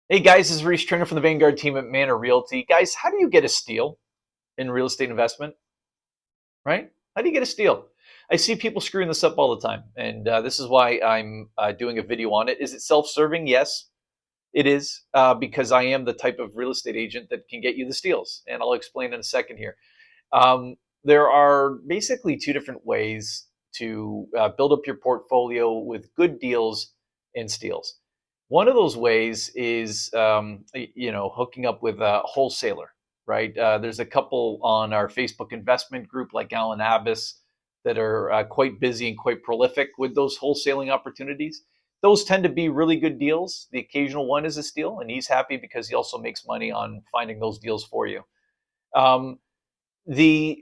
Hey guys, this is Rhys Trenhaile from the Vanguard Team at Manor Realty. Guys, how do you get a steal in real estate investment? Right? How do you get a steal? I see people screwing this up all the time, and this is why I'm doing a video on it. Is it self-serving? Yes, it is, because I am the type of real estate agent that can get you the steals, and I'll explain in a second here. There are basically two different ways to build up your portfolio with good deals and steals. One of those ways is, hooking up with a wholesaler, right? There's a couple on our Facebook investment group, like Alan Abbas, that are quite busy and quite prolific with those wholesaling opportunities. Those tend to be really good deals. The occasional one is a steal, and he's happy because he also makes money on finding those deals for you. Um, the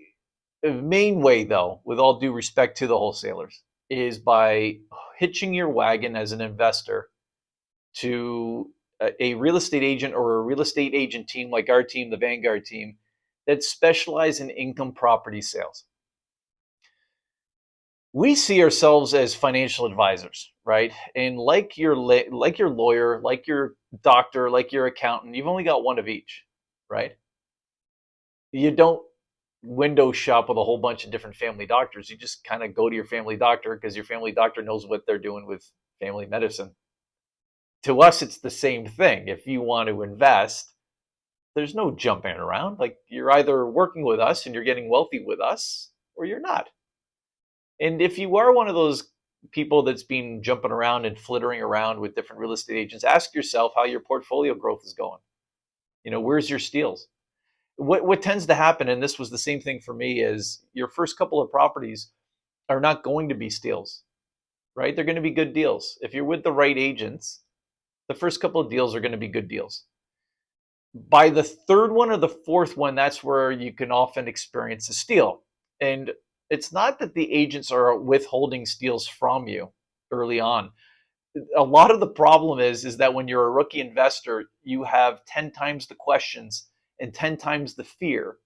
main way, though, with all due respect to the wholesalers, is by hitching your wagon as an investor to a real estate agent or a real estate agent team like our team, the Vanguard team, that specialize in income property sales. We see ourselves as financial advisors, right? And like your lawyer, like your doctor, like your accountant, you've only got one of each, right? You don't window shop with a whole bunch of different family doctors. You just kind of go to your family doctor because your family doctor knows what they're doing with family medicine. To us, it's the same thing. If you want to invest, there's no jumping around. Like, you're either working with us and you're getting wealthy with us, or you're not. And if you are one of those people that's been jumping around and flittering around with different real estate agents, ask yourself how your portfolio growth is going. Where's your steals? What tends to happen, and this was the same thing for me, is your first couple of properties are not going to be steals, right? They're going to be good deals. If you're with the right agents, the first couple of deals are going to be good deals. By the third one or the fourth one, that's where you can often experience a steal. And it's not that the agents are withholding steals from you early on. A lot of the problem is that when you're a rookie investor, you have 10 times the questions and 10 times the fear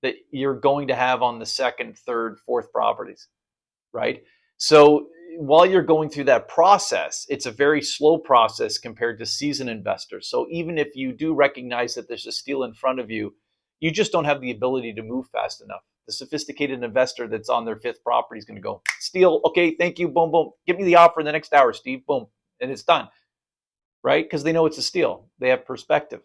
that you're going to have on the second, third, fourth properties, right? So while you're going through that process, it's a very slow process compared to seasoned investors. So even if you do recognize that there's a steal in front of you, you just don't have the ability to move fast enough. The sophisticated investor that's on their fifth property is going to go, steal, okay, thank you, boom, boom. Give me the offer in the next hour, Steve, boom, and it's done, right? Because they know it's a steal. They have perspective.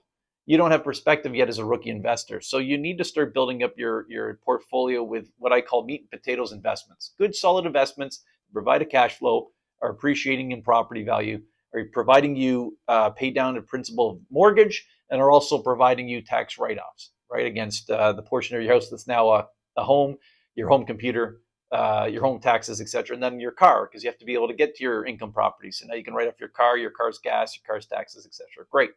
You don't have perspective yet as a rookie investor. So you need to start building up your portfolio with what I call meat and potatoes investments. Good, solid investments, provide a cash flow, are appreciating in property value, are providing you pay down the principal of mortgage, and are also providing you tax write-offs, right, against the portion of your house that's now a home, your home computer, your home taxes, etc., and then your car, because you have to be able to get to your income properties. So now you can write off your car's gas, your car's taxes, etc. Great.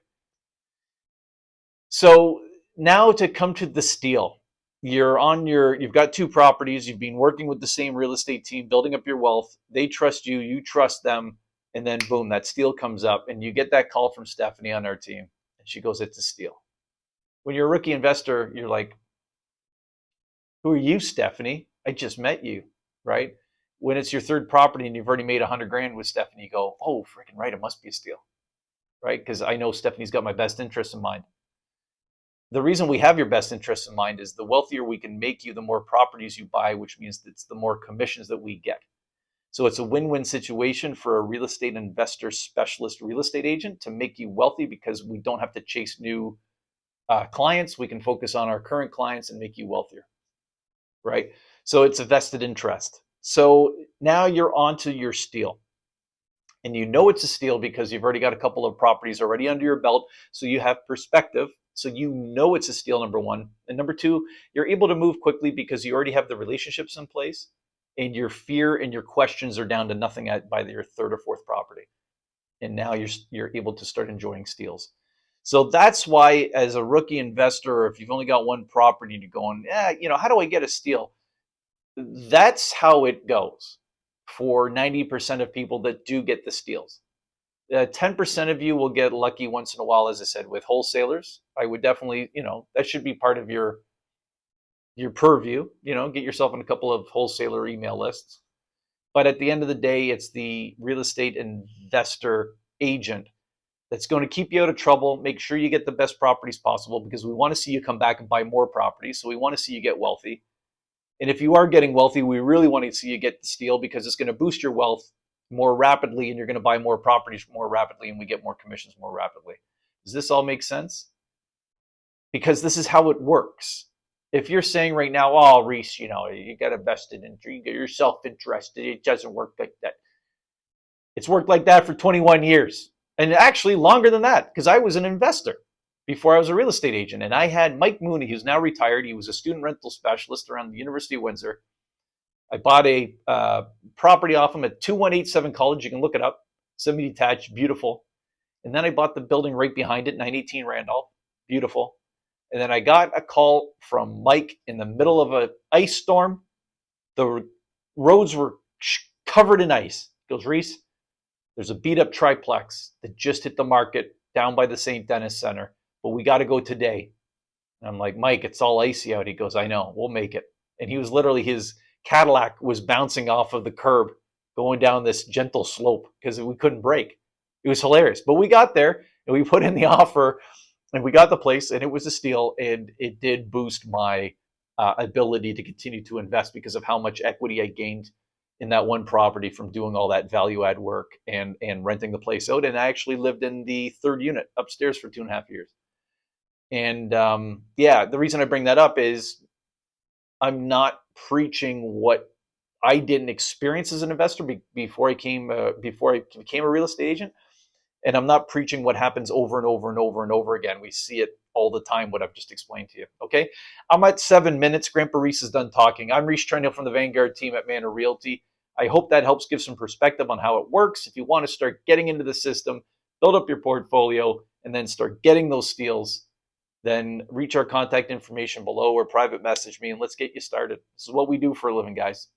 So now to come to the steal, you've got two properties, you've been working with the same real estate team, building up your wealth. They trust you, you trust them, and then boom, that steal comes up, and you get that call from Stephanie on our team, and she goes, "It's a steal." When you're a rookie investor, you're like, "Who are you, Stephanie? I just met you," right? When it's your third property and you've already made 100 grand with Stephanie, you go, "Oh, freaking right, it must be a steal," right? Because I know Stephanie's got my best interest in mind. The reason we have your best interests in mind is the wealthier we can make you, the more properties you buy, which means it's the more commissions that we get. So it's a win-win situation for a real estate investor specialist real estate agent to make you wealthy, because we don't have to chase new clients. We can focus on our current clients and make you wealthier, right? So it's a vested interest. So now you're onto your steal. And you know it's a steal because you've already got a couple of properties already under your belt. So you have perspective. So you know it's a steal, number one. And number two, you're able to move quickly because you already have the relationships in place, and your fear and your questions are down to nothing by your third or fourth property. And now you're able to start enjoying steals. So that's why, as a rookie investor, if you've only got one property and you're going, how do I get a steal? That's how it goes for 90% of people that do get the steals. 10% of you will get lucky once in a while, as I said, with wholesalers. I would definitely, that should be part of your purview. Get yourself on a couple of wholesaler email lists. But at the end of the day, it's the real estate investor agent that's going to keep you out of trouble. Make sure you get the best properties possible because we want to see you come back and buy more properties. So we want to see you get wealthy. And if you are getting wealthy, we really want to see you get the steal because it's going to boost your wealth more rapidly and you're going to buy more properties more rapidly and we get more commissions more rapidly. Does this all make sense? Because this is how it works. If you're saying right now, oh, Rhys, you got a vested interest, you're self-interested, it doesn't work like that. It's worked like that for 21 years. And actually longer than that, because I was an investor before I was a real estate agent. And I had Mike Mooney, who's now retired. He was a student rental specialist around the University of Windsor. I bought a property off him at 2187 College. You can look it up. Semi-detached, beautiful. And then I bought the building right behind it, 918 Randolph. Beautiful. And then I got a call from Mike in the middle of an ice storm. The roads were covered in ice. He goes, Rhys, there's a beat up triplex that just hit the market down by the St. Denis Center, but we got to go today. And I'm like, Mike, it's all icy out. He goes, I know, we'll make it. And he was literally, his Cadillac was bouncing off of the curb going down this gentle slope because we couldn't brake. It was hilarious. But we got there and we put in the offer and we got the place and it was a steal. And it did boost my ability to continue to invest because of how much equity I gained in that one property from doing all that value add work and renting the place out. And I actually lived in the third unit upstairs for 2.5 years. And the reason I bring that up is I'm not preaching what I didn't experience as an investor before I became a real estate agent. And I'm not preaching what happens over and over and over and over again. We see it all the time, what I've just explained to you. Okay. I'm at 7 minutes. Grandpa Rhys is done talking. I'm Rhys Trenhaile from the Vanguard team at Manor Realty. I hope that helps give some perspective on how it works. If you want to start getting into the system, build up your portfolio, and then start getting those steals, then reach our contact information below or private message me and let's get you started. This is what we do for a living, guys.